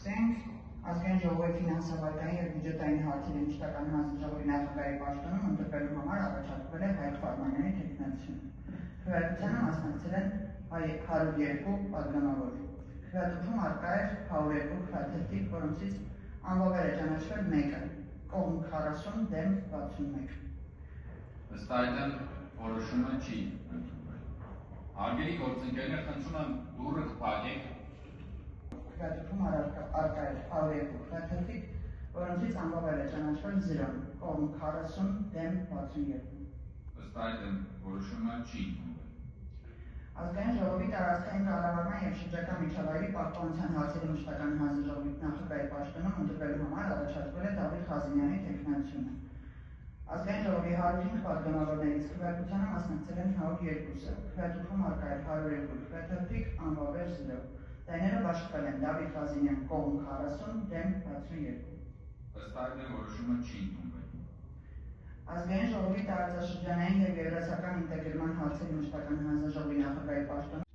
Սկսենք ազգային ժողովի ֆինանսավորական եւ բյուջետային հարցերի մշտական հանձնաժողովի նախագահի պաշտոնում ընտրվելու համար առաջարկվել է Հայկ Ֆարմանյանի թեկնածությունը։ Քվեարկությանը մասնակցել են 102 պատգամավոր։ Քվեատվում արկա էր 102 քվեաթերթիկ, որոնցից անվավեր է ճանաչվել մեկը, կողմ 40 դեմ 61։ Ըստ այդմ որոշումը չի ընդունվել։ Հարգելի գործընկերներ, խնդրում եմ դուռը կփակեք։ Քվեատվում արկա էր 102 քվեաթերթիկ, որոնցից անվավեր է ճանաչվել 0, կողմ 40 դեմ 62։ Ըստ այդմ որոշումը չի ընդունվել։ Ազգային ժողովի տարածքային կառավարման եւ շրջակա միջավայրի պահպանության հարցերի մշտական հանձնաժողովի նախագահի պաշտոնում ընտրվելու համար առաջարկվել է Դավիթ Ղազինյանի թեկնածությունը։ Ազգային ժողովի 105 պատգամավորներից քվեարկությանը մասնակցել են 102-ը, քվեատվում արկա էր 102 քվեաթերթիկ, անվավեր 0։ Դայները բաշխվել են Դավիթ Ղազինյան կողմ 40 դեմ 62։ Ըստ այդմ որոշումը չի ընդունվել։ Ազգային ժողովի տարածաշրջանային եւ գեղարվեստական ինտեգրման հարցերի մշտական հանձնաժողովի նախագահի պաշտոնում